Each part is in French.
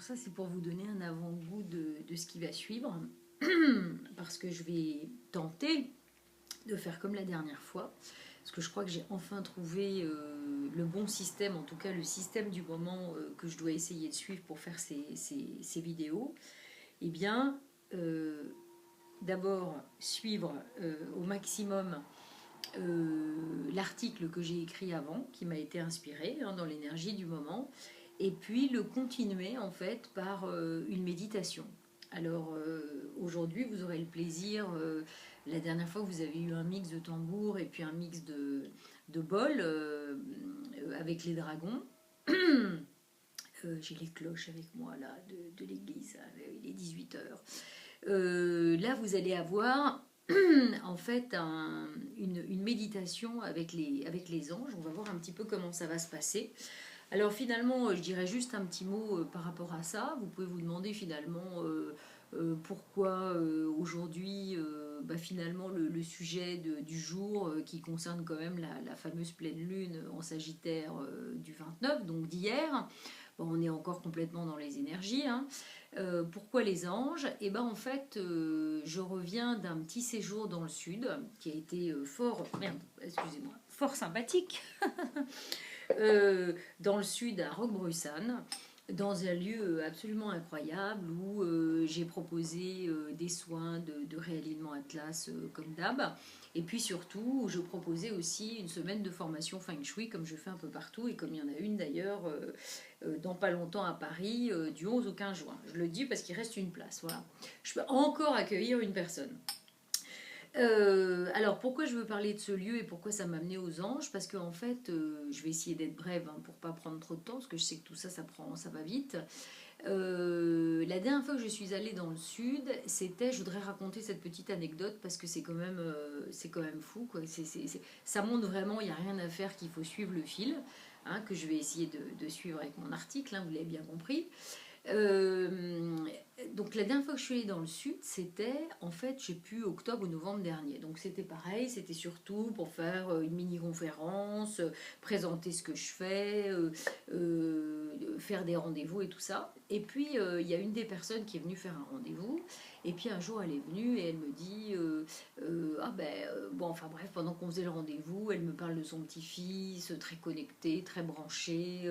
ça, c'est pour vous donner un avant-goût de ce qui va suivre, parce que je vais tenter de faire comme la dernière fois, parce que je crois que j'ai enfin trouvé le bon système, en tout cas le système du moment que je dois essayer de suivre pour faire ces vidéos. Eh bien, euh, d'abord suivre au maximum l'article que j'ai écrit avant, qui m'a été inspiré dans l'énergie du moment, et puis le continuer en fait par une méditation. Alors aujourd'hui, vous aurez le plaisir, la dernière fois vous avez eu un mix de tambour et puis un mix de bol avec les dragons. J'ai les cloches avec moi là de l'église, il est 18 h. Là, vous allez avoir en fait une méditation avec les anges. On va voir un petit peu comment ça va se passer. Alors finalement, je dirais juste un petit mot par rapport à ça. Vous pouvez vous demander finalement pourquoi aujourd'hui, finalement, le sujet du jour qui concerne quand même la fameuse pleine lune en Sagittaire du 29, donc d'hier. Bon, on est encore complètement dans les énergies. Hein. Pourquoi les anges? Et ben en fait, je reviens d'un petit séjour dans le sud qui a été fort sympathique. Dans le sud à Roquebrussan, dans un lieu absolument incroyable où j'ai proposé des soins de réalignement Atlas comme d'hab. Et puis surtout, je proposais aussi une semaine de formation Feng Shui comme je fais un peu partout et comme il y en a une d'ailleurs dans pas longtemps à Paris du 11 au 15 juin. Je le dis parce qu'il reste une place. Voilà. Je peux encore accueillir une personne. Alors pourquoi je veux parler de ce lieu et pourquoi ça m'a amené aux anges? Parce qu'en fait, je vais essayer d'être brève pour pas prendre trop de temps, parce que je sais que tout ça, ça va vite. La dernière fois que je suis allée dans le sud, je voudrais raconter cette petite anecdote parce que c'est quand même fou, quoi. Ça montre vraiment, il n'y a rien à faire, qu'il faut suivre le fil, hein, que je vais essayer de suivre avec mon article, hein, vous l'avez bien compris. Euh, donc la dernière fois que je suis allée dans le sud, c'était en fait, j'ai pu octobre ou novembre dernier. Donc c'était pareil, c'était surtout pour faire une mini-conférence, présenter ce que je fais, faire des rendez-vous et tout ça. Et puis il y a une des personnes qui est venue faire un rendez-vous. Et puis un jour elle est venue et elle me dit bon, enfin bref, pendant qu'on faisait le rendez-vous, elle me parle de son petit-fils, très connecté, très branché,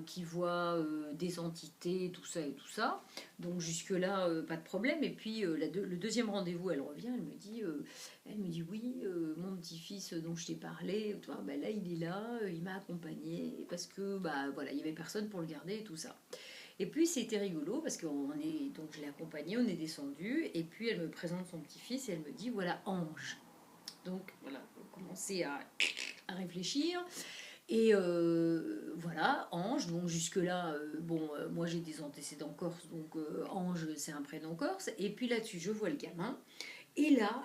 qui voit des entités, tout ça et tout ça. Donc jusque-là, pas de problème. Et puis le deuxième rendez-vous, elle revient, elle me dit oui, mon petit-fils dont je t'ai parlé, toi, là il est là, il m'a accompagné parce que voilà, il y avait personne pour le garder et tout ça. Et puis c'était rigolo parce donc je l'ai accompagné, on est descendu et puis elle me présente son petit-fils et elle me dit voilà Ange. Donc voilà, on commencer à réfléchir. Et voilà, Ange, donc jusque-là, moi j'ai des antécédents corse, donc Ange c'est un prénom corse. Et puis là-dessus, je vois le gamin. Et là,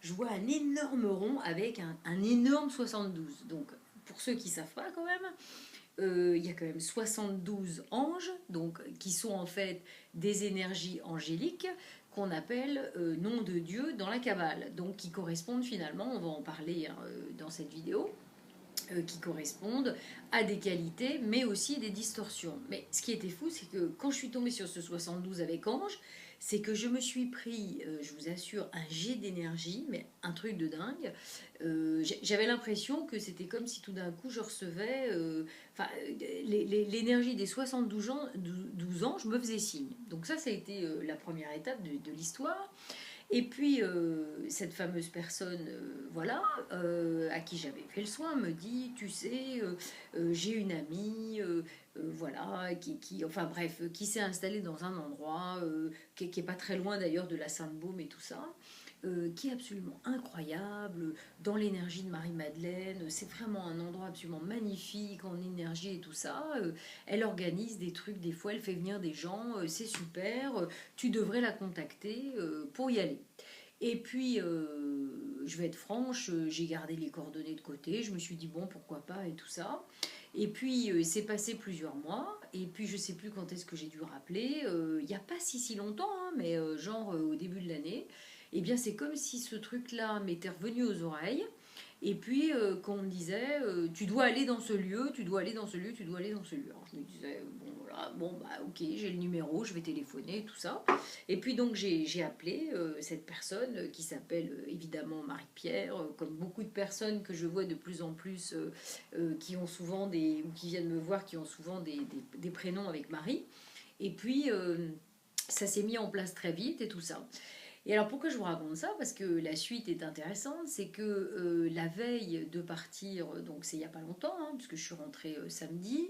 je vois un énorme rond avec un énorme 72. Donc pour ceux qui ne savent pas quand même, il y a quand même 72 anges, donc, qui sont en fait des énergies angéliques qu'on appelle nom de Dieu dans la Kabbale. Donc qui correspondent finalement, on va en parler dans cette vidéo, qui correspondent à des qualités, mais aussi des distorsions. Mais ce qui était fou, c'est que quand je suis tombée sur ce 72 avec Ange, c'est que je me suis pris, je vous assure, un jet d'énergie, mais un truc de dingue. J'avais l'impression que c'était comme si tout d'un coup je recevais l'énergie des 72 ans, 12 ans, je me faisais signe. Donc ça a été la première étape de l'histoire. Et puis, cette fameuse personne, à qui j'avais fait le soin, me dit, tu sais, j'ai une amie, voilà, enfin bref, qui s'est installée dans un endroit qui est pas très loin d'ailleurs de la Sainte-Baume et tout ça, qui est absolument incroyable, dans l'énergie de Marie-Madeleine. C'est vraiment un endroit absolument magnifique en énergie et tout ça. Elle organise des trucs, des fois elle fait venir des gens, c'est super, tu devrais la contacter pour y aller. Et puis, je vais être franche, j'ai gardé les coordonnées de côté, je me suis dit bon, pourquoi pas et tout ça. Et puis, c'est passé plusieurs mois, et puis je sais plus quand est-ce que j'ai dû rappeler, il n'y a pas si longtemps, hein, mais genre au début de l'année, et bien c'est comme si ce truc-là m'était revenu aux oreilles, Et puis qu'on me disait, tu dois aller dans ce lieu, tu dois aller dans ce lieu, tu dois aller dans ce lieu. Alors je me disais, bon, voilà, bon, bah ok, j'ai le numéro, je vais téléphoner, tout ça. Et puis donc j'ai appelé cette personne qui s'appelle évidemment Marie-Pierre, comme beaucoup de personnes que je vois de plus en plus qui ont souvent ou qui viennent me voir, qui ont souvent des prénoms avec Marie. Et puis ça s'est mis en place très vite et tout ça. Et alors pourquoi je vous raconte ça? Parce que la suite est intéressante, c'est que la veille de partir, donc c'est il n'y a pas longtemps, hein, puisque je suis rentrée samedi,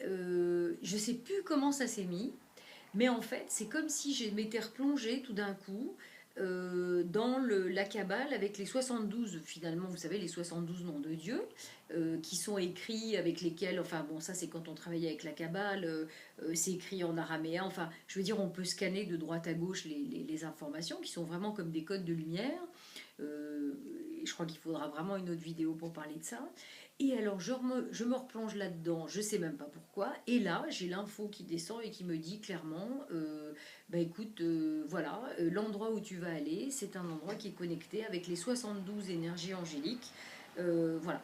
je sais plus comment ça s'est mis, mais en fait c'est comme si je m'étais replongée tout d'un coup dans la Kabbale avec les 72, finalement, vous savez, les 72 noms de Dieu, qui sont écrits, avec lesquels, enfin bon, ça c'est quand on travaille avec la Kabbale, c'est écrit en araméen, enfin, je veux dire, on peut scanner de droite à gauche les informations, qui sont vraiment comme des codes de lumière. Je crois qu'il faudra vraiment une autre vidéo pour parler de ça. Et alors, je me replonge là-dedans, je sais même pas pourquoi, et là, j'ai l'info qui descend et qui me dit clairement, bah écoute, voilà, l'endroit où tu vas aller, c'est un endroit qui est connecté avec les 72 énergies angéliques. Voilà.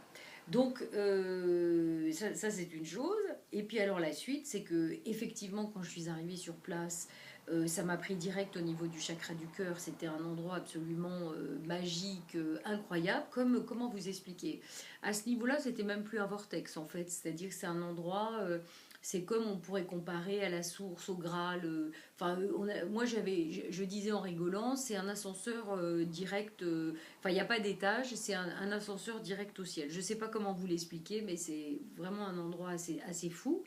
Donc, ça c'est une chose. Et puis alors la suite, c'est que effectivement, quand je suis arrivée sur place, ça m'a pris direct au niveau du chakra du cœur. C'était un endroit absolument magique, incroyable. Comment vous expliquer? À ce niveau-là, c'était même plus un vortex en fait. C'est-à-dire que c'est un endroit, c'est comme on pourrait comparer à la source, au Graal. Enfin, moi je disais en rigolant, c'est un ascenseur direct. Enfin, il n'y a pas d'étage, c'est un ascenseur direct au ciel. Je ne sais pas comment vous l'expliquer, mais c'est vraiment un endroit assez fou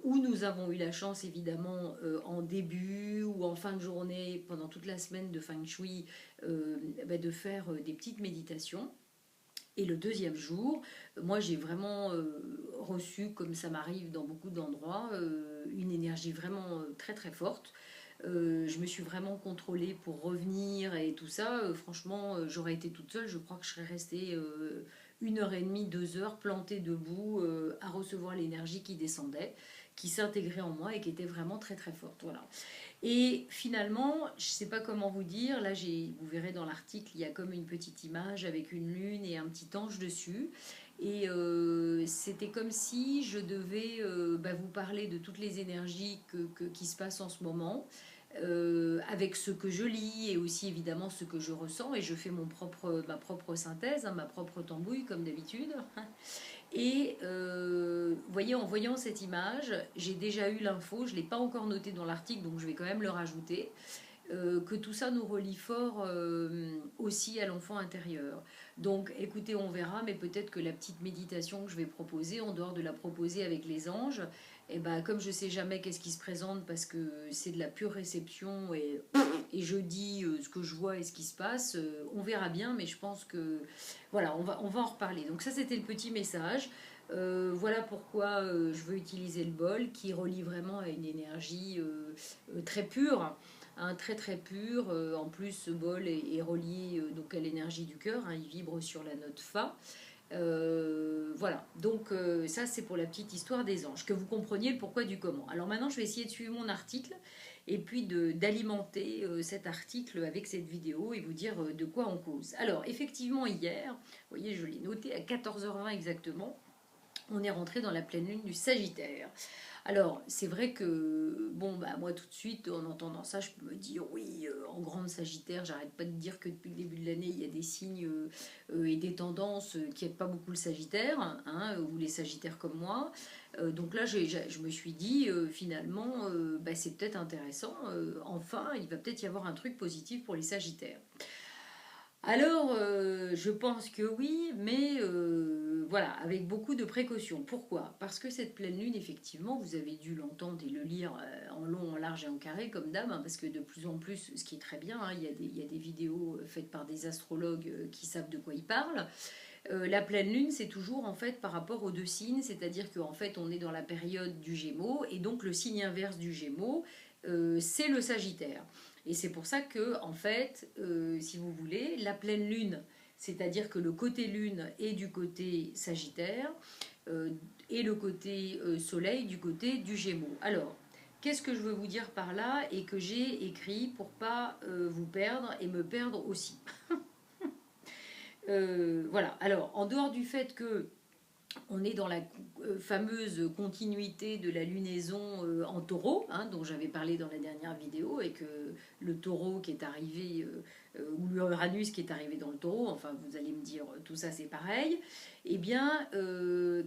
où nous avons eu la chance évidemment en début ou en fin de journée, pendant toute la semaine de Feng Shui, de faire des petites méditations. Et le deuxième jour, moi j'ai vraiment reçu, comme ça m'arrive dans beaucoup d'endroits, une énergie vraiment très très forte. Je me suis vraiment contrôlée pour revenir et tout ça. Franchement, j'aurais été toute seule, je crois que je serais restée 1 heure et demie, 2 heures plantée debout à recevoir l'énergie qui descendait, qui s'intégrait en moi et qui était vraiment très très forte. Voilà. Et finalement, je ne sais pas comment vous dire, là vous verrez dans l'article, il y a comme une petite image avec une lune et un petit ange dessus. Et c'était comme si je devais vous parler de toutes les énergies qui se passent en ce moment, avec ce que je lis et aussi évidemment ce que je ressens. Et je fais ma propre synthèse, hein, ma propre tambouille comme d'habitude. Et vous voyez, en voyant cette image, j'ai déjà eu l'info, je ne l'ai pas encore noté dans l'article, donc je vais quand même le rajouter, que tout ça nous relie fort aussi à l'enfant intérieur. Donc écoutez, on verra, mais peut-être que la petite méditation que je vais proposer, en dehors de la proposer avec les anges, et ben, comme je ne sais jamais qu'est-ce qui se présente, parce que c'est de la pure réception, et je dis ce que je vois et ce qui se passe, on verra bien, mais je pense que voilà, on va en reparler. Donc ça, c'était le petit message. Voilà pourquoi je veux utiliser le bol qui relie vraiment à une énergie très pure, hein, très très pure. En plus, ce bol est relié donc à l'énergie du cœur, hein, il vibre sur la note Fa. Voilà, donc ça c'est pour la petite histoire des anges, que vous compreniez le pourquoi du comment. Alors maintenant je vais essayer de suivre mon article et puis d'alimenter cet article avec cette vidéo et vous dire de quoi on cause. Alors effectivement hier, vous voyez je l'ai noté à 14h20 exactement, on est rentré dans la pleine lune du Sagittaire. Alors, c'est vrai que, bon, bah, moi tout de suite, en entendant ça, je peux me dire, oui, en grande Sagittaire, j'arrête pas de dire que depuis le début de l'année, il y a des signes et des tendances qui n'aident pas beaucoup le Sagittaire, hein, ou les Sagittaires comme moi. Donc là, je me suis dit, finalement, c'est peut-être intéressant. Enfin, il va peut-être y avoir un truc positif pour les Sagittaires. Alors, je pense que oui, mais voilà, avec beaucoup de précautions. Pourquoi? Parce que cette pleine lune, effectivement, vous avez dû l'entendre et le lire en long, en large et en carré, comme d'hab, hein, parce que de plus en plus, ce qui est très bien, hein, il y a des vidéos faites par des astrologues qui savent de quoi ils parlent. La pleine lune, c'est toujours en fait par rapport aux deux signes, c'est-à-dire qu'en fait, on est dans la période du Gémeaux, et donc le signe inverse du Gémeaux, c'est le Sagittaire. Et c'est pour ça que, en fait, si vous voulez, la pleine lune, c'est-à-dire que le côté lune est du côté Sagittaire et le côté soleil du côté du Gémeaux. Alors, qu'est-ce que je veux vous dire par là et que j'ai écrit pour pas vous perdre et me perdre aussi. Voilà, alors en dehors du fait que on est dans la fameuse continuité de la lunaison en taureau, hein, dont j'avais parlé dans la dernière vidéo, et que le taureau qui est arrivé, ou l'Uranus qui est arrivé dans le taureau, enfin vous allez me dire tout ça c'est pareil, eh bien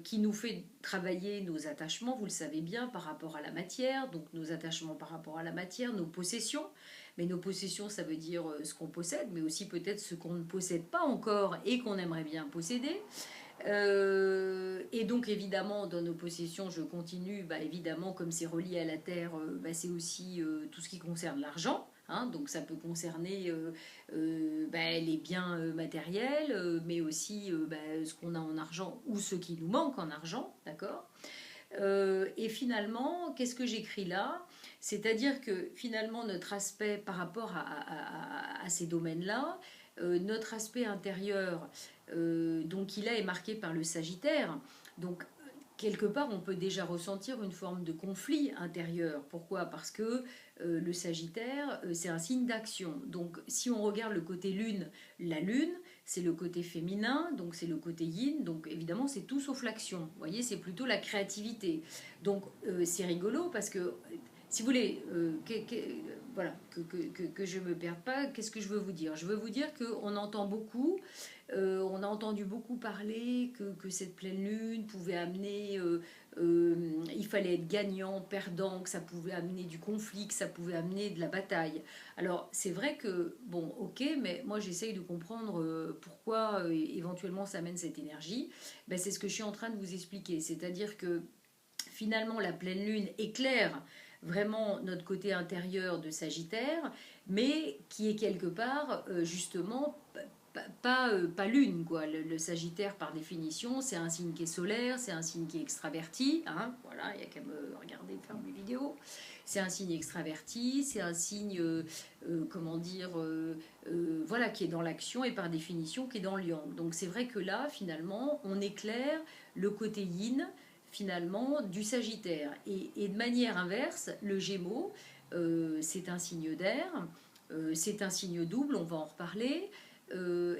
qui nous fait travailler nos attachements, vous le savez bien, par rapport à la matière, donc nos attachements par rapport à la matière, nos possessions. Mais nos possessions, ça veut dire ce qu'on possède, mais aussi peut-être ce qu'on ne possède pas encore et qu'on aimerait bien posséder. Et donc évidemment dans nos possessions je continue, évidemment comme c'est relié à la terre, c'est aussi tout ce qui concerne l'argent, hein, donc ça peut concerner les biens matériels, mais aussi ce qu'on a en argent ou ce qui nous manque en argent, d'accord. Et finalement, qu'est-ce que j'écris là? C'est-à-dire que finalement notre aspect par rapport à ces domaines-là, notre aspect intérieur, donc il est marqué par le Sagittaire. Donc quelque part, on peut déjà ressentir une forme de conflit intérieur. Pourquoi? Parce que le Sagittaire, c'est un signe d'action. Donc si on regarde le côté lune, la lune, c'est le côté féminin, donc c'est le côté yin, donc évidemment c'est tout sauf l'action. Vous voyez, c'est plutôt la créativité. Donc c'est rigolo parce que si vous voulez, voilà, que je ne me perde pas, qu'est-ce que je veux vous dire? Je veux vous dire qu'on entend beaucoup, on a entendu beaucoup parler que cette pleine lune pouvait amener, il fallait être gagnant, perdant, que ça pouvait amener du conflit, que ça pouvait amener de la bataille. Alors c'est vrai que, bon, ok, mais moi j'essaye de comprendre pourquoi éventuellement ça amène cette énergie. Ben, c'est ce que je suis en train de vous expliquer, c'est-à-dire que finalement la pleine lune éclaire vraiment notre côté intérieur de Sagittaire, mais qui est quelque part justement pas lune, quoi. Le Sagittaire, par définition, c'est un signe qui est solaire, c'est un signe qui est extraverti, hein, voilà, il n'y a qu'à me regarder faire mes vidéos. C'est un signe extraverti, c'est un signe, comment dire, voilà, qui est dans l'action et par définition qui est dans le yang. Donc c'est vrai que là, finalement, on éclaire le côté yin, finalement, du Sagittaire. Et de manière inverse, le Gémeaux, c'est un signe d'air, c'est un signe double, on va en reparler.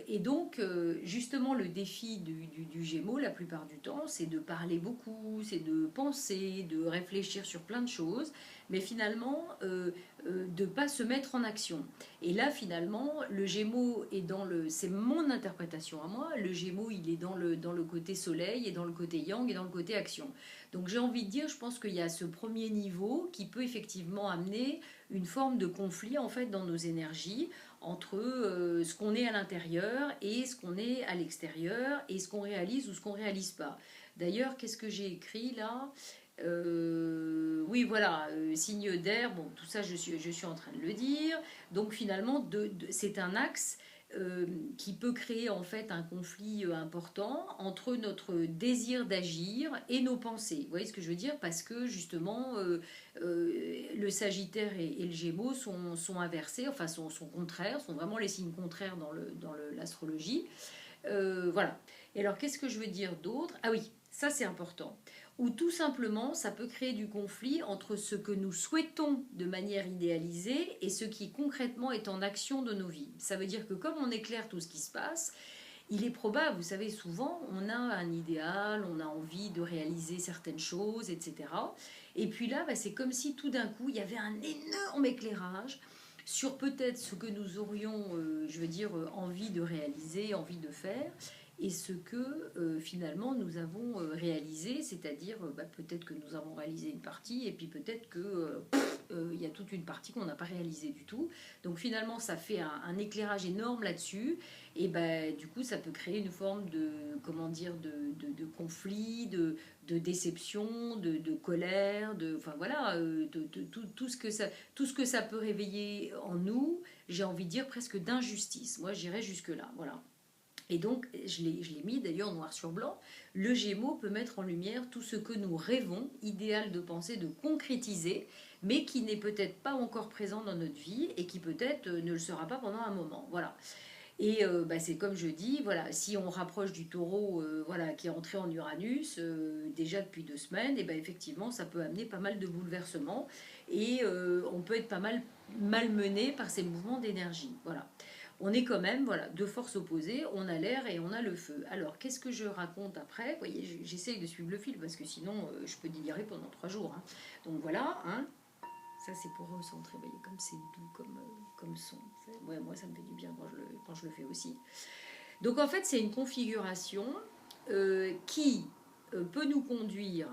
Et donc, justement, le défi du Gémeaux, la plupart du temps, c'est de parler beaucoup, c'est de penser, de réfléchir sur plein de choses, mais finalement, de ne pas se mettre en action. Et là, finalement, le Gémeaux est dans le... C'est mon interprétation à moi, le Gémeaux, il est dans le côté soleil, et dans le côté yang, et dans le côté action. Donc j'ai envie de dire, je pense qu'il y a ce premier niveau qui peut effectivement amener une forme de conflit, en fait, dans nos énergies, entre ce qu'on est à l'intérieur et ce qu'on est à l'extérieur et ce qu'on réalise ou ce qu'on ne réalise pas. D'ailleurs, qu'est-ce que j'ai écrit là? Oui, voilà, signe d'air, bon, tout ça je suis en train de le dire. Donc finalement, c'est un axe qui peut créer en fait un conflit important entre notre désir d'agir et nos pensées. Vous voyez ce que je veux dire? Parce que justement, le Sagittaire et le Gémeaux sont inversés, enfin sont contraires, sont vraiment les signes contraires dans l'astrologie. Voilà. Et alors, qu'est-ce que je veux dire d'autre? Ah oui, ça c'est important. Ou tout simplement, ça peut créer du conflit entre ce que nous souhaitons de manière idéalisée et ce qui concrètement est en action de nos vies. Ça veut dire que comme on éclaire tout ce qui se passe, il est probable, vous savez, souvent, on a un idéal, on a envie de réaliser certaines choses, etc. Et puis là, c'est comme si tout d'un coup, il y avait un énorme éclairage sur peut-être ce que nous aurions, je veux dire, envie de réaliser, envie de faire, et ce que finalement nous avons réalisé, c'est-à-dire peut-être que nous avons réalisé une partie, et puis peut-être que il y a toute une partie qu'on n'a pas réalisée du tout. Donc finalement, ça fait un éclairage énorme là-dessus, et du coup, ça peut créer une forme de, comment dire, de conflit, de déception, de colère, enfin voilà, tout ce que ça peut réveiller en nous, j'ai envie de dire presque d'injustice. Moi, j'irais jusque-là, voilà. Et donc, je l'ai mis d'ailleurs noir sur blanc, le Gémeaux peut mettre en lumière tout ce que nous rêvons, idéal de penser, de concrétiser, mais qui n'est peut-être pas encore présent dans notre vie et qui peut-être ne le sera pas pendant un moment. Voilà. Et c'est comme je dis, voilà, si on rapproche du taureau voilà, qui est entré en Uranus déjà depuis 2 semaines, et effectivement, ça peut amener pas mal de bouleversements et on peut être pas mal malmené par ces mouvements d'énergie. Voilà. on est quand même, voilà, deux forces opposées, on a l'air et on a le feu. Alors, qu'est-ce que je raconte après? Vous voyez, j'essaye de suivre le fil, parce que sinon, je peux délirer pendant 3 jours, hein. Donc voilà, hein. Ça, c'est pour recentrer. Vous voyez, comme c'est doux comme son. Ouais, moi, ça me fait du bien quand je le fais aussi. Donc, en fait, c'est une configuration qui peut nous conduire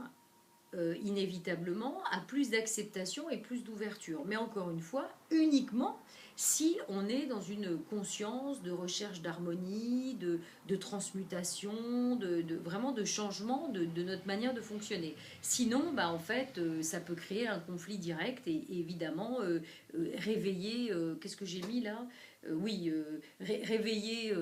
inévitablement à plus d'acceptation et plus d'ouverture. Mais encore une fois, uniquement si on est dans une conscience de recherche d'harmonie, de transmutation, vraiment de changement de notre manière de fonctionner. Sinon, bah, en fait, ça peut créer un conflit direct et évidemment réveiller, qu'est-ce que j'ai mis là? Oui, réveiller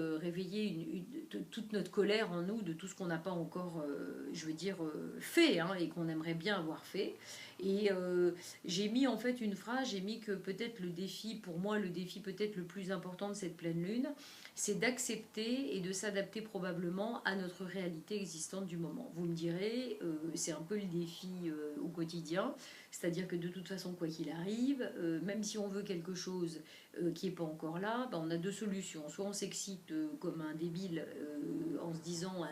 toute notre colère en nous de tout ce qu'on n'a pas encore, je veux dire, fait, hein, et qu'on aimerait bien avoir fait. Et j'ai mis en fait une phrase, j'ai mis que peut-être le défi, pour moi, le défi peut-être le plus important de cette pleine lune, c'est d'accepter et de s'adapter probablement à notre réalité existante du moment. Vous me direz, c'est un peu le défi au quotidien, c'est-à-dire que de toute façon, quoi qu'il arrive, même si on veut quelque chose qui n'est pas encore là, bah, on a deux solutions. Soit on s'excite comme un débile en se disant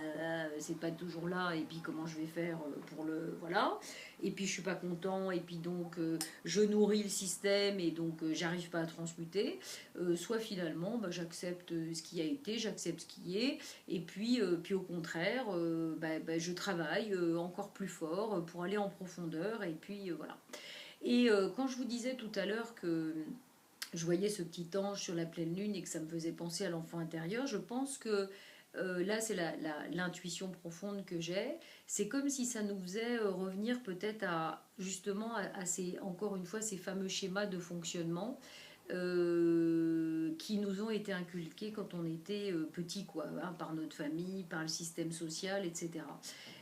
c'est pas toujours là et puis comment je vais faire pour le voilà, et puis je suis pas content et puis donc je nourris le système et donc j'arrive pas à transmuter. Soit finalement bah, j'accepte ce qui a été, j'accepte ce qui est et puis au contraire je travaille encore plus fort pour aller en profondeur et puis voilà. Et quand je vous disais tout à l'heure que je voyais ce petit ange sur la pleine lune et que ça me faisait penser à l'enfant intérieur, je pense que là, c'est l'intuition profonde que j'ai. C'est comme si ça nous faisait revenir peut-être à justement encore une fois, ces fameux schémas de fonctionnement qui nous ont été inculqués quand on était petit, quoi, hein, par notre famille, par le système social, etc.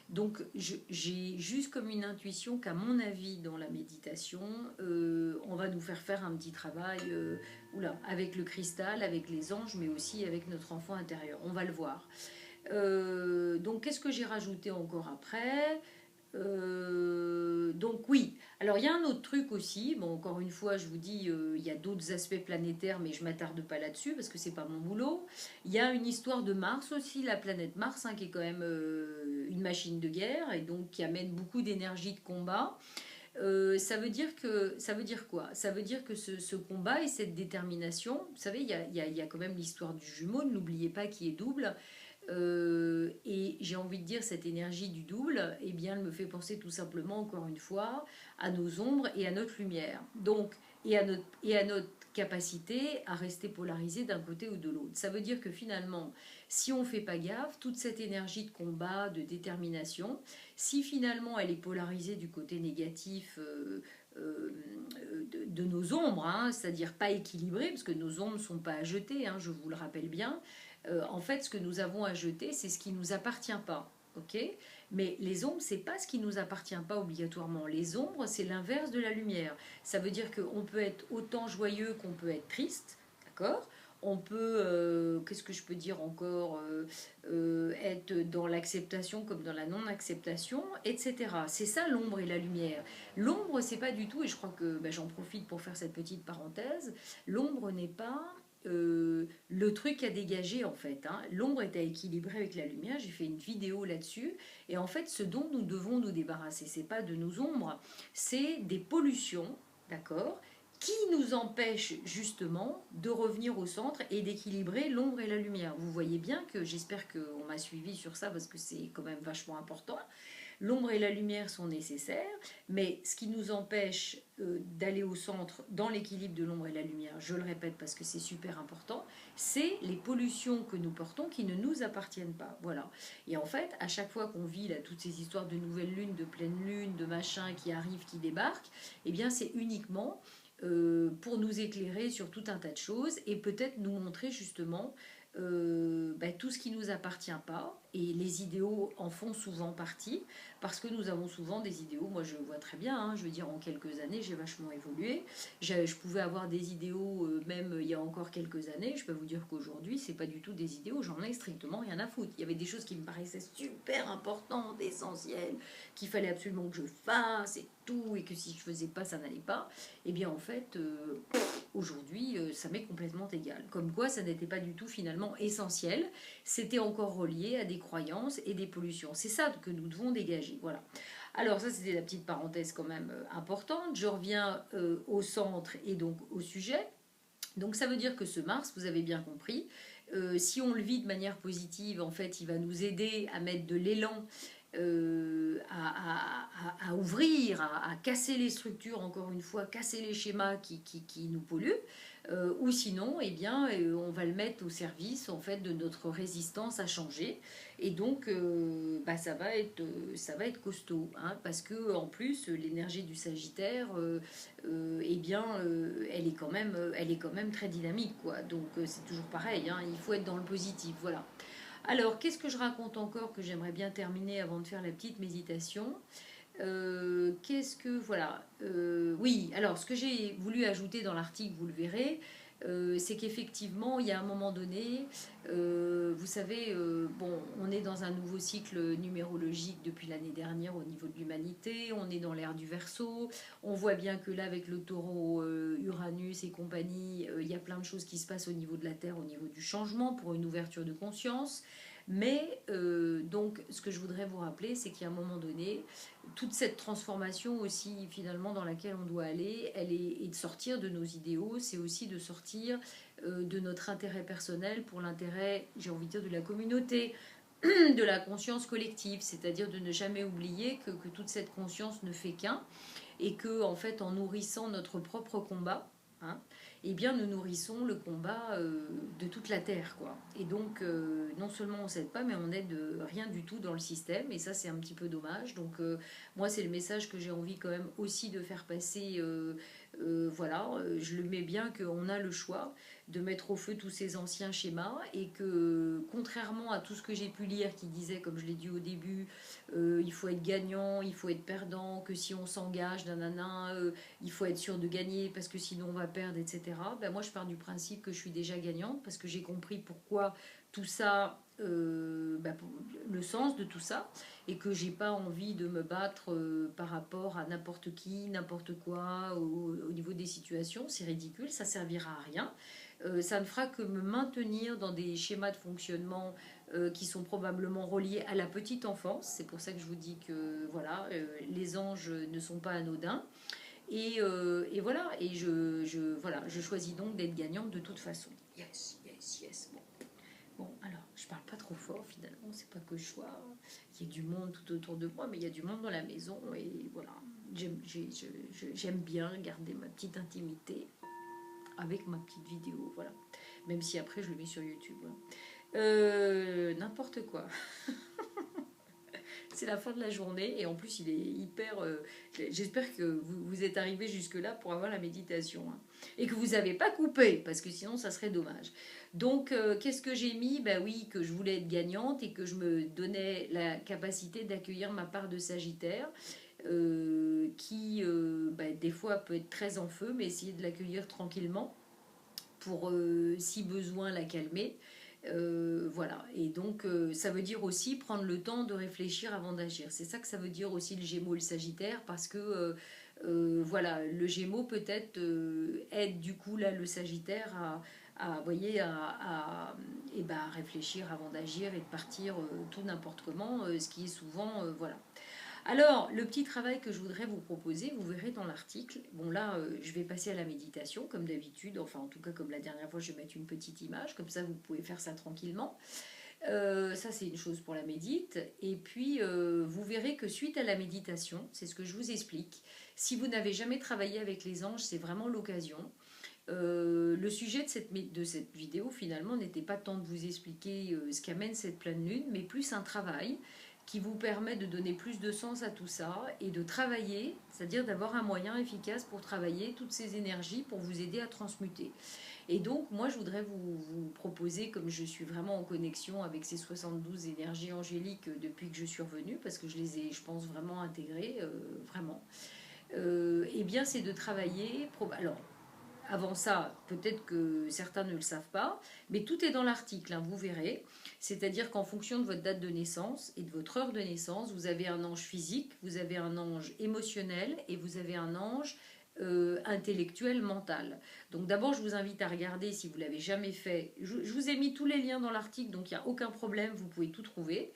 Donc j'ai juste comme une intuition qu'à mon avis dans la méditation, on va nous faire un petit travail avec le cristal, avec les anges, mais aussi avec notre enfant intérieur. On va le voir. Donc qu'est-ce que j'ai rajouté encore après? Donc oui, alors il y a un autre truc aussi, bon encore une fois je vous dis il y a d'autres aspects planétaires mais je m'attarde pas là-dessus parce que c'est pas mon boulot. Il y a une histoire de Mars aussi, la planète Mars hein, qui est quand même une machine de guerre et donc qui amène beaucoup d'énergie de combat. Ça veut dire quoi? Ça veut dire que ce combat et cette détermination, vous savez, il y a quand même l'histoire du jumeau, ne l'oubliez pas, qui est double. Et j'ai envie de dire, cette énergie du double, eh bien, elle me fait penser tout simplement, encore une fois, à nos ombres et à notre lumière. Donc, et à notre capacité à rester polarisé d'un côté ou de l'autre. Ça veut dire que finalement, si on ne fait pas gaffe, toute cette énergie de combat, de détermination, si finalement elle est polarisée du côté négatif de nos ombres, hein, c'est-à-dire pas équilibrée, parce que nos ombres ne sont pas à jeter, hein, je vous le rappelle bien, en fait, ce que nous avons à jeter, c'est ce qui ne nous appartient pas. Ok, mais les ombres, c'est pas ce qui nous appartient pas obligatoirement. Les ombres, c'est l'inverse de la lumière. Ça veut dire qu'on peut être autant joyeux qu'on peut être triste, d'accord? On peut, qu'est-ce que je peux dire encore, être dans l'acceptation comme dans la non-acceptation, etc. C'est ça l'ombre et la lumière. L'ombre, c'est pas du tout, et je crois que j'en profite pour faire cette petite parenthèse, l'ombre n'est pas le truc à dégager en fait, hein. L'ombre est à équilibrer avec la lumière. J'ai fait une vidéo là-dessus. Et en fait, ce dont nous devons nous débarrasser, c'est pas de nos ombres, c'est des pollutions, d'accord, qui nous empêchent justement de revenir au centre et d'équilibrer l'ombre et la lumière. Vous voyez bien que j'espère qu'on m'a suivi sur ça parce que c'est quand même vachement important. L'ombre et la lumière sont nécessaires, mais ce qui nous empêche d'aller au centre dans l'équilibre de l'ombre et la lumière, je le répète parce que c'est super important, c'est les pollutions que nous portons qui ne nous appartiennent pas. Voilà. Et en fait, à chaque fois qu'on vit là, toutes ces histoires de nouvelle lune, de pleine lune, de machin qui arrivent, qui débarquent, eh bien c'est uniquement pour nous éclairer sur tout un tas de choses et peut-être nous montrer justement tout ce qui ne nous appartient pas, et les idéaux en font souvent partie, parce que nous avons souvent des idéaux, moi je le vois très bien, hein, je veux dire en quelques années j'ai vachement évolué, je pouvais avoir des idéaux même il y a encore quelques années, je peux vous dire qu'aujourd'hui c'est pas du tout des idéaux, j'en ai strictement rien à foutre. Il y avait des choses qui me paraissaient super importantes, essentielles, qu'il fallait absolument que je fasse et tout, et que si je faisais pas ça n'allait pas, et bien en fait aujourd'hui ça m'est complètement égal. Comme quoi ça n'était pas du tout finalement essentiel, c'était encore relié à des croyances et des pollutions. C'est ça que nous devons dégager. Voilà. Alors ça c'était la petite parenthèse quand même importante. Je reviens au centre et donc au sujet. Donc ça veut dire que ce Mars, vous avez bien compris, si on le vit de manière positive, en fait, il va nous aider à mettre de l'élan, à ouvrir, à casser les structures, encore une fois, casser les schémas qui nous polluent. Ou sinon, eh bien, on va le mettre au service en fait de notre résistance à changer. Et donc, bah, ça va être costaud, hein, parce que en plus, l'énergie du Sagittaire, eh bien, elle est quand même très dynamique, quoi. Donc, c'est toujours pareil, hein, il faut être dans le positif, voilà. Alors, qu'est-ce que je raconte encore que j'aimerais bien terminer avant de faire la petite méditation? Qu'est-ce que voilà oui, alors ce que j'ai voulu ajouter dans l'article, vous le verrez, c'est qu'effectivement il y a un moment donné, vous savez, bon, on est dans un nouveau cycle numérologique depuis l'année dernière au niveau de l'humanité, on est dans l'ère du Verseau, on voit bien que là avec le taureau, Uranus et compagnie, il y a plein de choses qui se passent au niveau de la Terre, au niveau du changement pour une ouverture de conscience. Mais donc ce que je voudrais vous rappeler, c'est qu'à un moment donné, toute cette transformation aussi finalement dans laquelle on doit aller, elle est et de sortir de nos idéaux, c'est aussi de sortir de notre intérêt personnel pour l'intérêt, j'ai envie de dire, de la communauté, de la conscience collective, c'est-à-dire de ne jamais oublier que toute cette conscience ne fait qu'un et que en fait en nourrissant notre propre combat, hein, eh bien nous nourrissons le combat de toute la terre, quoi. Et donc non seulement on s'aide pas, mais on aide rien du tout dans le système, et ça c'est un petit peu dommage. Donc moi c'est le message que j'ai envie quand même aussi de faire passer. Voilà, je le mets bien qu'on a le choix de mettre au feu tous ces anciens schémas et que contrairement à tout ce que j'ai pu lire qui disait, comme je l'ai dit au début, il faut être gagnant, il faut être perdant, que si on s'engage, nanana, il faut être sûr de gagner parce que sinon on va perdre, etc. Ben moi je pars du principe que je suis déjà gagnante parce que j'ai compris pourquoi tout ça, le sens de tout ça, et que j'ai pas envie de me battre par rapport à n'importe qui, n'importe quoi, au niveau des situations. C'est ridicule, ça servira à rien. Ça ne fera que me maintenir dans des schémas de fonctionnement qui sont probablement reliés à la petite enfance. C'est pour ça que je vous dis que voilà, les anges ne sont pas anodins. Et voilà, et voilà, je choisis donc d'être gagnante de toute façon. Yes, yes, yes. Bon, alors, je parle pas trop fort finalement, c'est pas que je sois. Il y a du monde tout autour de moi, mais il y a du monde dans la maison, et voilà. J'aime bien garder ma petite intimité avec ma petite vidéo, voilà. Même si après je le mets sur YouTube. N'importe quoi. C'est la fin de la journée et en plus il est hyper. J'espère que vous êtes arrivé jusque-là pour avoir la méditation, hein. Et que vous n'avez pas coupé parce que sinon ça serait dommage. Donc qu'est-ce que j'ai mis? Bah oui, que je voulais être gagnante et que je me donnais la capacité d'accueillir ma part de Sagittaire. Qui des fois peut être très en feu, mais essayer de l'accueillir tranquillement pour si besoin la calmer. Voilà, et donc ça veut dire aussi prendre le temps de réfléchir avant d'agir. C'est ça que ça veut dire aussi le Gémeaux et le Sagittaire, parce que voilà, le Gémeaux peut-être aide du coup là le Sagittaire voyez, à réfléchir avant d'agir et de partir tout n'importe comment, ce qui est souvent voilà. Alors, le petit travail que je voudrais vous proposer, vous verrez dans l'article. Bon, là, je vais passer à la méditation, comme d'habitude. Enfin, en tout cas, comme la dernière fois, je vais mettre une petite image. Comme ça, vous pouvez faire ça tranquillement. Ça, c'est une chose pour la médite. Et puis, vous verrez que suite à la méditation, c'est ce que je vous explique. Si vous n'avez jamais travaillé avec les anges, c'est vraiment l'occasion. Le sujet de cette vidéo, finalement, n'était pas tant de vous expliquer ce qu'amène cette pleine lune, mais plus un travail qui vous permet de donner plus de sens à tout ça et de travailler, c'est-à-dire d'avoir un moyen efficace pour travailler toutes ces énergies pour vous aider à transmuter. Et donc, moi, je voudrais vous proposer, comme je suis vraiment en connexion avec ces 72 énergies angéliques depuis que je suis revenue, parce que je les ai, je pense, vraiment intégrées, vraiment, eh bien, c'est de travailler. Alors, avant ça, peut-être que certains ne le savent pas, mais tout est dans l'article, hein, vous verrez. C'est-à-dire qu'en fonction de votre date de naissance et de votre heure de naissance, vous avez un ange physique, vous avez un ange émotionnel et vous avez un ange intellectuel, mental. Donc d'abord, je vous invite à regarder si vous ne l'avez jamais fait. Je vous ai mis tous les liens dans l'article, donc il n'y a aucun problème, vous pouvez tout trouver.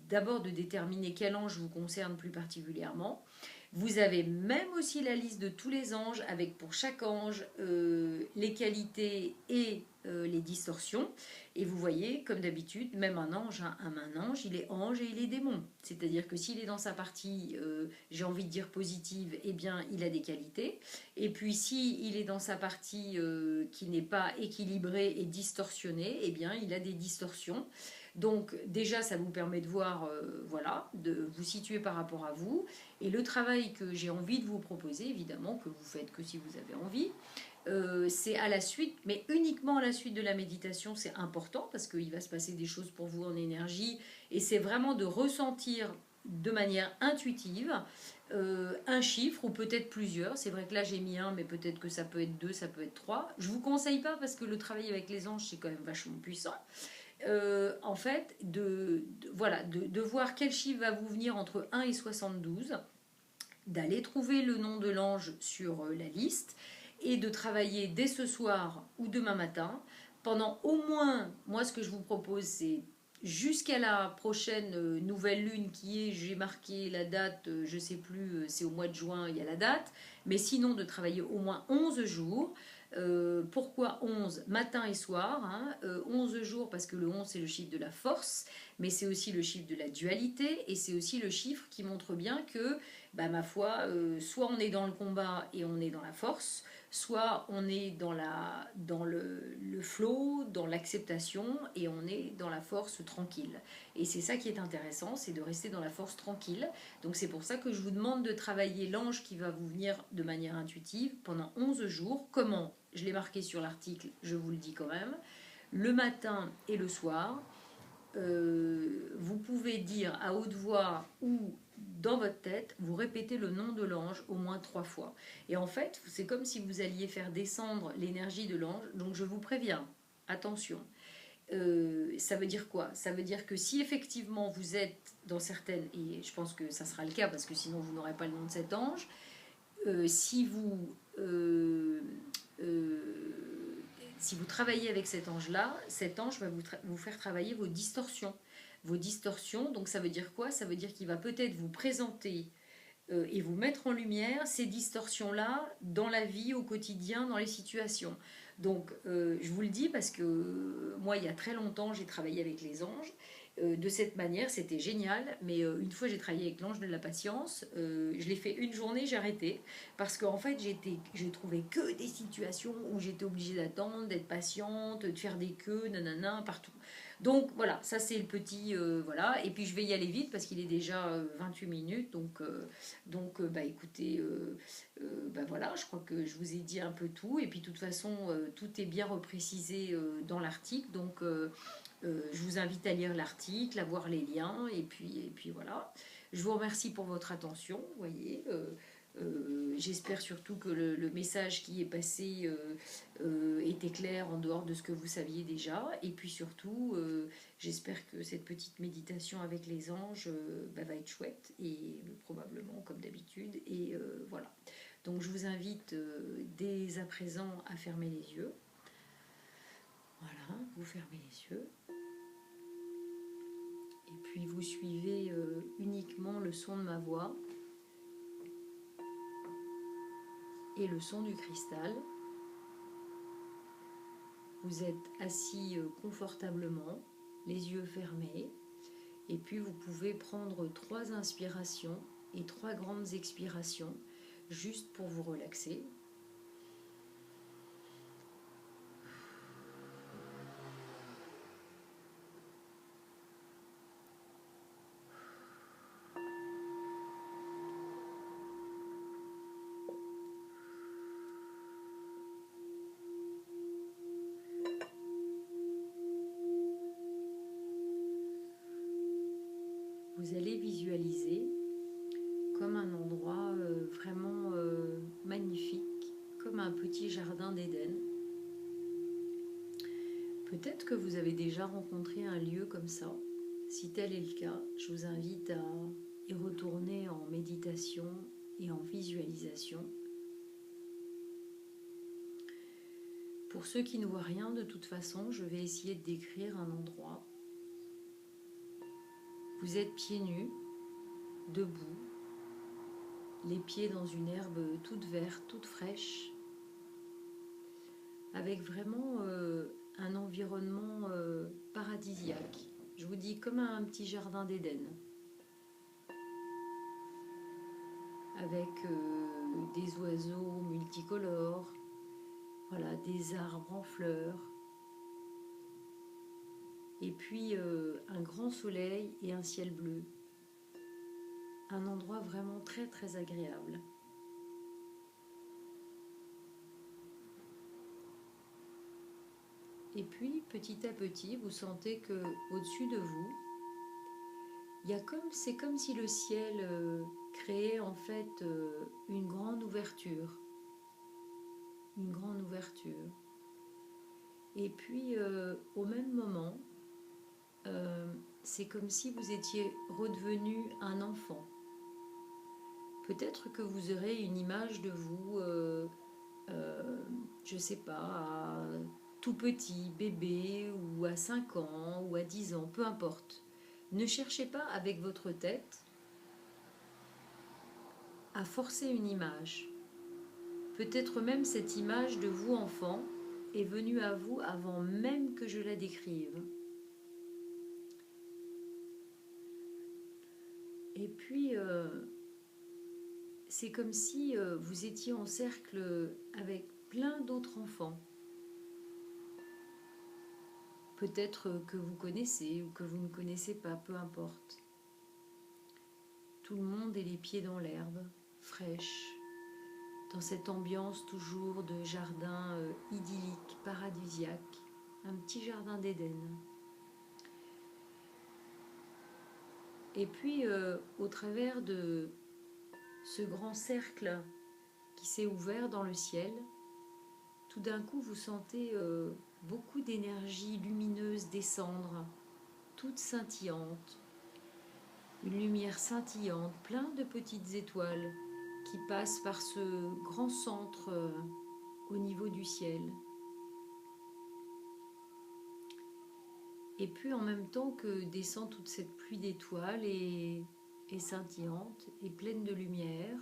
D'abord de déterminer quel ange vous concerne plus particulièrement. Vous avez même aussi la liste de tous les anges avec pour chaque ange les qualités et les distorsions. Et vous voyez, comme d'habitude, même un ange, un ange, il est ange et il est démon. C'est-à-dire que s'il est dans sa partie, j'ai envie de dire positive, eh bien, il a des qualités. Et puis, s'il est dans sa partie qui n'est pas équilibrée et distorsionnée, eh bien, il a des distorsions. Donc déjà, ça vous permet de voir, voilà, de vous situer par rapport à vous. Et le travail que j'ai envie de vous proposer, évidemment, que vous faites que si vous avez envie, c'est à la suite, mais uniquement à la suite de la méditation, c'est important parce qu'il va se passer des choses pour vous en énergie. Et c'est vraiment de ressentir de manière intuitive un chiffre ou peut-être plusieurs. C'est vrai que là j'ai mis un, mais peut-être que ça peut être deux, ça peut être trois. Je ne vous conseille pas parce que le travail avec les anges, c'est quand même vachement puissant. En fait, voilà, de voir quel chiffre va vous venir entre 1 et 72, d'aller trouver le nom de l'ange sur la liste et de travailler dès ce soir ou demain matin pendant au moins, moi ce que je vous propose c'est jusqu'à la prochaine nouvelle lune qui est, j'ai marqué la date, je sais plus, c'est au mois de juin, il y a la date, mais sinon de travailler au moins 11 jours. Pourquoi 11 matin et soir, hein, 11 jours parce que le 11 c'est le chiffre de la force, mais c'est aussi le chiffre de la dualité et c'est aussi le chiffre qui montre bien que, bah, ma foi, soit on est dans le combat et on est dans la force, soit on est dans le flow, dans l'acceptation et on est dans la force tranquille. Et c'est ça qui est intéressant, c'est de rester dans la force tranquille. Donc c'est pour ça que je vous demande de travailler l'ange qui va vous venir de manière intuitive pendant 11 jours. Comment? Je l'ai marqué sur l'article, je vous le dis quand même. Le matin et le soir, vous pouvez dire à haute voix ou dans votre tête, vous répétez le nom de l'ange au moins 3 fois. Et en fait, c'est comme si vous alliez faire descendre l'énergie de l'ange. Donc je vous préviens, attention. Ça veut dire quoi? Ça veut dire que si effectivement vous êtes dans certaines, et je pense que ça sera le cas parce que sinon vous n'aurez pas le nom de cet ange, si vous si vous travaillez avec cet ange-là, cet ange va vous faire travailler vos distorsions. Vos distorsions, donc ça veut dire quoi? Ça veut dire qu'il va peut-être vous présenter et vous mettre en lumière ces distorsions-là dans la vie, au quotidien, dans les situations. Donc, je vous le dis parce que moi, il y a très longtemps, j'ai travaillé avec les anges. De cette manière, c'était génial. Mais une fois, j'ai travaillé avec l'ange de la patience. Je l'ai fait une journée, j'ai arrêté. Parce qu'en fait, j'ai trouvé que des situations où j'étais obligée d'attendre, d'être patiente, de faire des queues, nanana, partout. Donc voilà, ça c'est le petit. Voilà. Et puis je vais y aller vite parce qu'il est déjà 28 minutes. Donc, bah écoutez, bah voilà, je crois que je vous ai dit un peu tout. Et puis de toute façon, tout est bien reprécisé dans l'article. Donc je vous invite à lire l'article, à voir les liens. Et puis voilà. Je vous remercie pour votre attention. Vous voyez. J'espère surtout que le message qui est passé était clair en dehors de ce que vous saviez déjà. Et puis surtout, j'espère que cette petite méditation avec les anges bah, va être chouette et probablement comme d'habitude. Et voilà. Donc je vous invite dès à présent à fermer les yeux. Voilà, vous fermez les yeux. Et puis vous suivez uniquement le son de ma voix et le son du cristal. Vous êtes assis confortablement, les yeux fermés, et puis vous pouvez prendre 3 inspirations et 3 grandes expirations, juste pour vous relaxer. vous allez visualiser comme un endroit vraiment magnifique, comme un petit jardin d'Éden. Peut-être que vous avez déjà rencontré un lieu comme ça. Si tel est le cas, je vous invite à y retourner en méditation et en visualisation. Pour ceux qui ne voient rien, de toute façon, je vais essayer de décrire un endroit. Vous êtes pieds nus, debout, les pieds dans une herbe toute verte, toute fraîche, avec vraiment un environnement paradisiaque. Je vous dis comme un petit jardin d'Éden, avec des oiseaux multicolores, voilà, des arbres en fleurs, et puis un grand soleil et un ciel bleu. Un endroit vraiment très très agréable. Et puis petit à petit, vous sentez que au-dessus de vous, c'est comme si le ciel créait en fait une grande ouverture. Une grande ouverture. Et puis au même moment, c'est comme si vous étiez redevenu un enfant. Peut-être que vous aurez une image de vous, je sais pas, tout petit, bébé, ou à 5 ans, ou à 10 ans, peu importe. Ne cherchez pas avec votre tête à forcer une image. Peut-être même cette image de vous enfant est venue à vous avant même que je la décrive. Et puis, c'est comme si vous étiez en cercle avec plein d'autres enfants. Peut-être que vous connaissez ou que vous ne connaissez pas, peu importe. Tout le monde est les pieds dans l'herbe, fraîche, dans cette ambiance toujours de jardin idyllique, paradisiaque, un petit jardin d'Éden. Et puis, au travers de ce grand cercle qui s'est ouvert dans le ciel, tout d'un coup, vous sentez beaucoup d'énergie lumineuse descendre, toute scintillante. Une lumière scintillante, plein de petites étoiles qui passent par ce grand centre au niveau du ciel. Et puis en même temps que descend toute cette pluie d'étoiles et scintillante et pleine de lumière,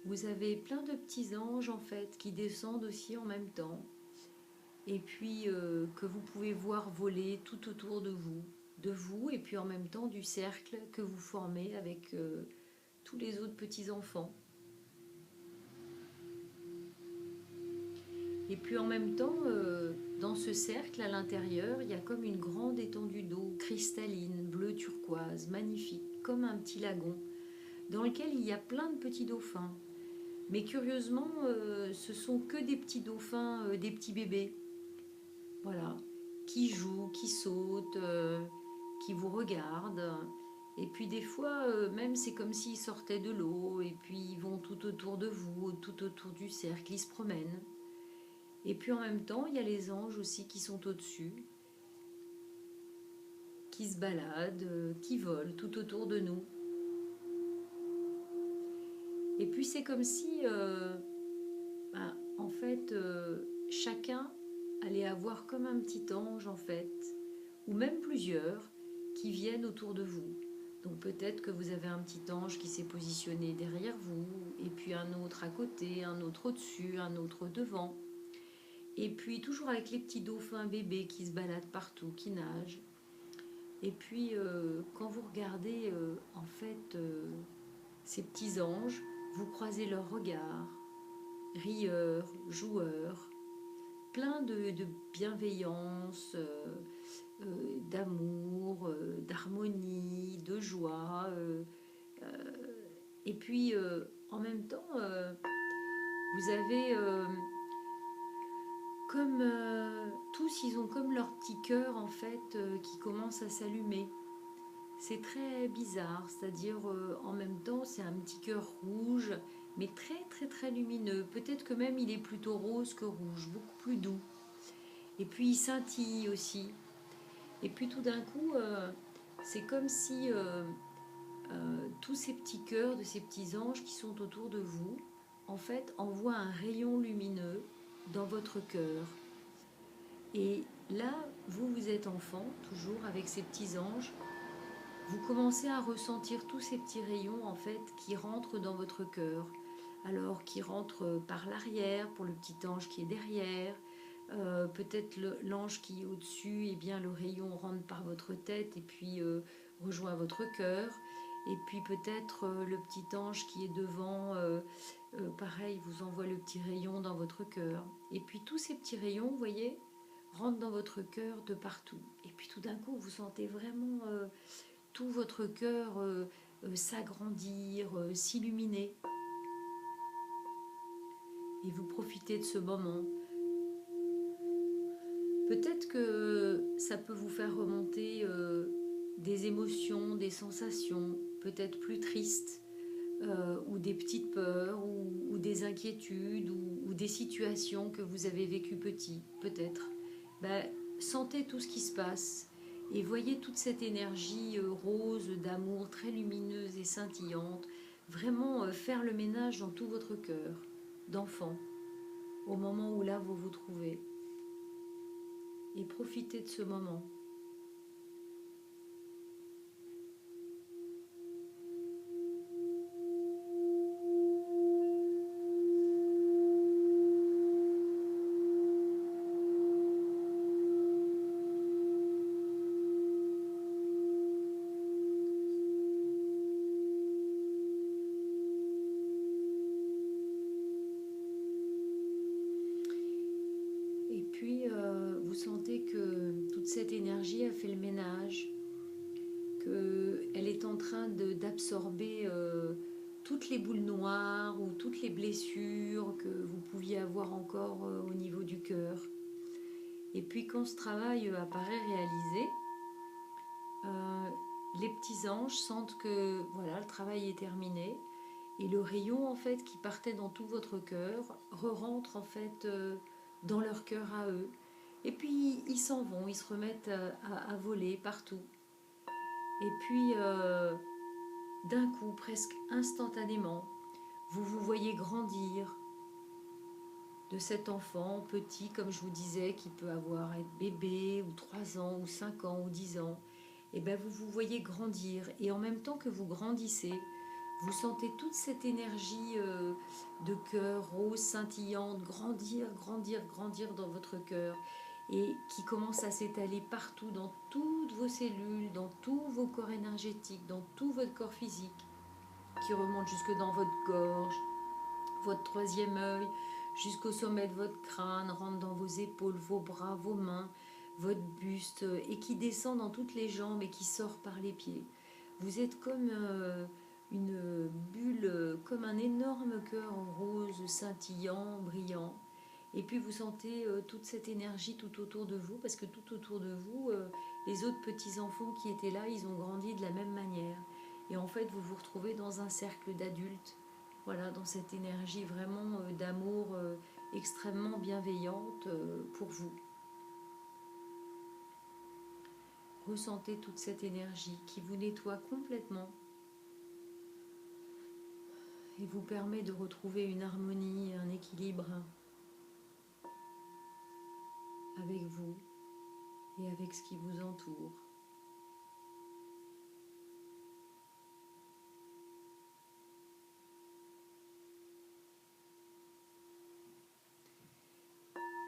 vous avez plein de petits anges en fait qui descendent aussi en même temps et puis que vous pouvez voir voler tout autour de vous et puis en même temps du cercle que vous formez avec tous les autres petits enfants. Et puis en même temps, dans ce cercle à l'intérieur, il y a comme une grande étendue d'eau cristalline, bleu turquoise, magnifique, comme un petit lagon, dans lequel il y a plein de petits dauphins. Mais curieusement, ce sont que des petits dauphins, des petits bébés. Voilà, qui jouent, qui sautent, qui vous regardent. Et puis des fois, même c'est comme s'ils sortaient de l'eau, et puis ils vont tout autour de vous, tout autour du cercle, ils se promènent. Et puis en même temps, il y a les anges aussi qui sont au-dessus, qui se baladent, qui volent tout autour de nous. Et puis c'est comme si, en fait, chacun allait avoir comme un petit ange, en fait, ou même plusieurs, qui viennent autour de vous. Donc peut-être que vous avez un petit ange qui s'est positionné derrière vous, et puis un autre à côté, un autre au-dessus, un autre devant. Et puis toujours avec les petits dauphins bébés qui se baladent partout, qui nagent. Et puis quand vous regardez en fait ces petits anges, vous croisez leurs regards, rieurs, joueurs, plein de bienveillance, d'amour, d'harmonie, de joie. Et puis en même temps, vous avez comme tous, ils ont comme leur petit cœur en fait qui commence à s'allumer. C'est très bizarre, c'est-à-dire en même temps c'est un petit cœur rouge, mais très très très lumineux. Peut-être que même il est plutôt rose que rouge, beaucoup plus doux. Et puis il scintille aussi. Et puis tout d'un coup, c'est comme si tous ces petits cœurs de ces petits anges qui sont autour de vous, en fait, envoient un rayon lumineux dans votre cœur. Et là, vous êtes enfant, toujours avec ces petits anges. Vous commencez à ressentir tous ces petits rayons, en fait, qui rentrent dans votre cœur. Alors, qui rentrent par l'arrière, pour le petit ange qui est derrière. Peut-être l'ange qui est au-dessus, eh bien, le rayon rentre par votre tête et puis rejoint votre cœur. Et puis peut-être le petit ange qui est devant, pareil, vous envoie le petit rayon dans votre cœur. Et puis tous ces petits rayons, vous voyez, rentrent dans votre cœur de partout. Et puis tout d'un coup, vous sentez vraiment tout votre cœur s'agrandir, s'illuminer. Et vous profitez de ce moment. Peut-être que ça peut vous faire remonter des émotions, des sensations, peut-être plus tristes, ou des petites peurs, ou des inquiétudes, ou des situations que vous avez vécues petit, peut-être. Ben, sentez tout ce qui se passe et voyez toute cette énergie rose, d'amour, très lumineuse et scintillante, vraiment faire le ménage dans tout votre cœur, d'enfant, au moment où là vous vous trouvez. Et profitez de ce moment. Et puis, vous sentez que toute cette énergie a fait le ménage, qu'elle est en train d'absorber toutes les boules noires ou toutes les blessures que vous pouviez avoir encore au niveau du cœur. Et puis, quand ce travail apparaît réalisé, euh, les petits anges sentent que voilà, le travail est terminé. Et le rayon en fait qui partait dans tout votre cœur re-rentre en fait dans leur cœur à eux. Et puis ils s'en vont, ils se remettent à voler partout. Et puis d'un coup, presque instantanément, vous vous voyez grandir de cet enfant petit, comme je vous disais, qui peut être bébé, ou 3 ans, ou 5 ans, ou 10 ans. Et bien vous vous voyez grandir. Et en même temps que vous grandissez, vous sentez toute cette énergie de cœur rose, scintillante, grandir, grandir, grandir dans votre cœur et qui commence à s'étaler partout dans toutes vos cellules, dans tous vos corps énergétiques, dans tout votre corps physique, qui remonte jusque dans votre gorge, votre troisième œil, jusqu'au sommet de votre crâne, rentre dans vos épaules, vos bras, vos mains, votre buste, et qui descend dans toutes les jambes et qui sort par les pieds. Vous êtes comme une bulle, comme un énorme cœur rose, scintillant, brillant. Et puis vous sentez toute cette énergie tout autour de vous, parce que tout autour de vous, les autres petits-enfants qui étaient là, ils ont grandi de la même manière. Et en fait, vous vous retrouvez dans un cercle d'adultes, voilà, dans cette énergie vraiment d'amour extrêmement bienveillante pour vous. Ressentez toute cette énergie qui vous nettoie complètement et vous permet de retrouver une harmonie, un équilibre avec vous et avec ce qui vous entoure.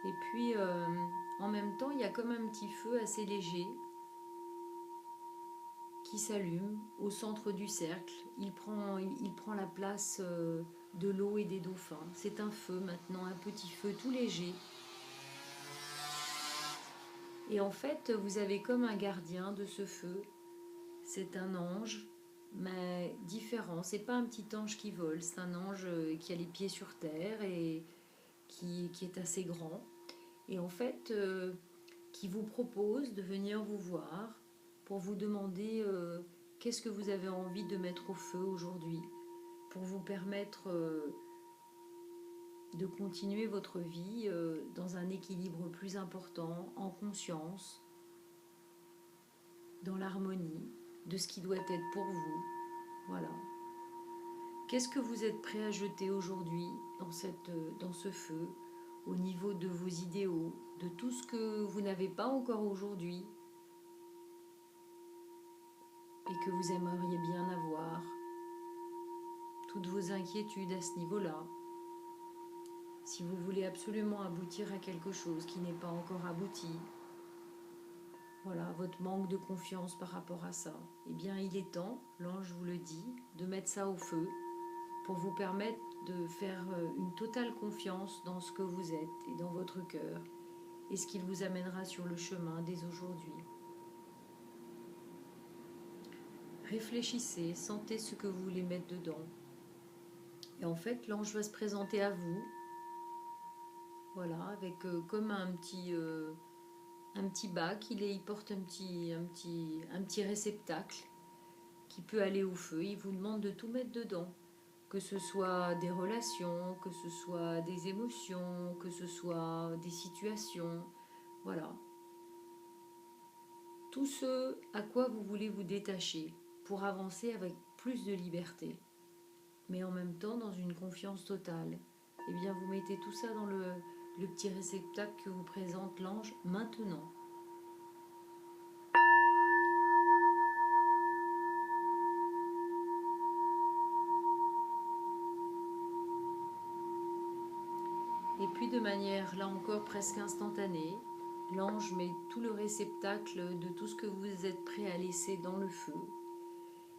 Et puis, en même temps, il y a comme un petit feu assez léger qui s'allume au centre du cercle. Il prend la place de l'eau et des dauphins. C'est un feu maintenant, un petit feu tout léger. Et en fait, vous avez comme un gardien de ce feu. C'est un ange, mais différent. C'est pas un petit ange qui vole, c'est un ange qui a les pieds sur terre et qui est assez grand. Et en fait, qui vous propose de venir vous voir pour vous demander qu'est-ce que vous avez envie de mettre au feu aujourd'hui pour vous permettre de continuer votre vie dans un équilibre plus important, en conscience, dans l'harmonie de ce qui doit être pour vous. Voilà. Qu'est-ce que vous êtes prêt à jeter aujourd'hui dans ce feu, au niveau de vos idéaux, de tout ce que vous n'avez pas encore aujourd'hui et que vous aimeriez bien avoir, toutes vos inquiétudes à ce niveau-là. Si vous voulez absolument aboutir à quelque chose qui n'est pas encore abouti, voilà, votre manque de confiance par rapport à ça, eh bien il est temps, l'ange vous le dit, de mettre ça au feu pour vous permettre de faire une totale confiance dans ce que vous êtes et dans votre cœur et ce qu'il vous amènera sur le chemin dès aujourd'hui. Réfléchissez, sentez ce que vous voulez mettre dedans. Et en fait, l'ange va se présenter à vous, voilà, avec comme un petit bac, il porte un petit réceptacle qui peut aller au feu. Il vous demande de tout mettre dedans, que ce soit des relations, que ce soit des émotions, que ce soit des situations, voilà. Tout ce à quoi vous voulez vous détacher pour avancer avec plus de liberté, mais en même temps dans une confiance totale. Eh bien, vous mettez tout ça dans le petit réceptacle que vous présente l'ange maintenant. Et puis de manière, là encore, presque instantanée, l'ange met tout le réceptacle de tout ce que vous êtes prêt à laisser dans le feu,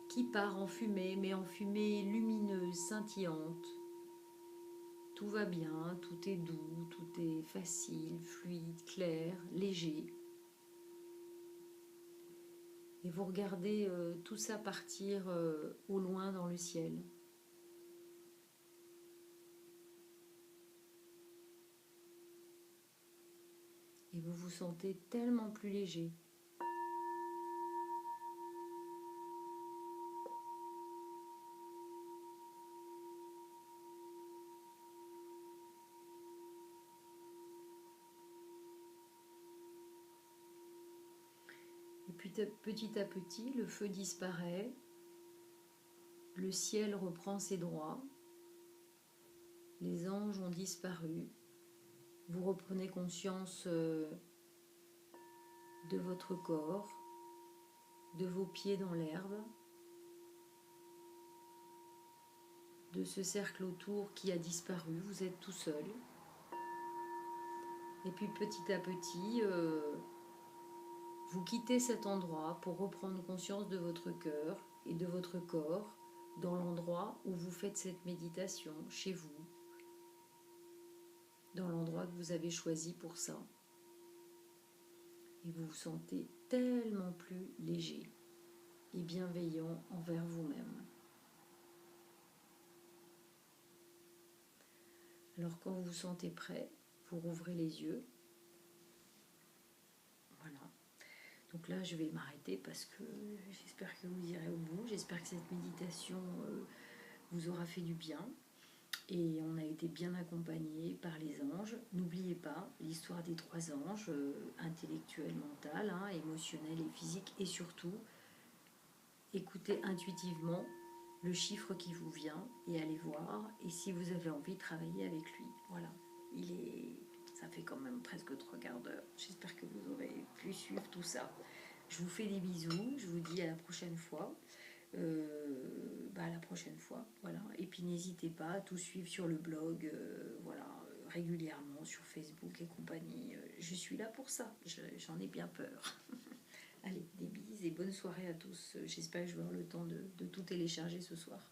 qui part en fumée, mais en fumée lumineuse, scintillante. Tout va bien, tout est doux, tout est facile, fluide, clair, léger. Et vous regardez tout ça partir au loin dans le ciel. Et vous vous sentez tellement plus léger. Et puis petit à petit, le feu disparaît, le ciel reprend ses droits, les anges ont disparu, vous reprenez conscience de votre corps, de vos pieds dans l'herbe, de ce cercle autour qui a disparu, vous êtes tout seul. Et puis petit à petit, vous quittez cet endroit pour reprendre conscience de votre cœur et de votre corps dans l'endroit où vous faites cette méditation, chez vous, dans l'endroit que vous avez choisi pour ça. Et vous vous sentez tellement plus léger et bienveillant envers vous-même. Alors quand vous vous sentez prêt, vous rouvrez les yeux. Voilà. Donc là, je vais m'arrêter parce que j'espère que vous irez au bout. J'espère que cette méditation vous aura fait du bien. Et on a été bien accompagné par les anges. N'oubliez pas l'histoire des 3 anges, intellectuel, mental, émotionnel et physique. Et surtout, écoutez intuitivement le chiffre qui vous vient et allez voir. Et si vous avez envie de travailler avec lui, voilà. Ça fait quand même presque 3 quarts d'heure. J'espère que vous aurez pu suivre tout ça. Je vous fais des bisous. Je vous dis à la prochaine fois. À la prochaine fois, voilà. Et puis n'hésitez pas à tout suivre sur le blog, régulièrement sur Facebook et compagnie. Je suis là pour ça. J'en ai bien peur. Allez, des bises et bonne soirée à tous. J'espère que je vais avoir le temps de tout télécharger ce soir.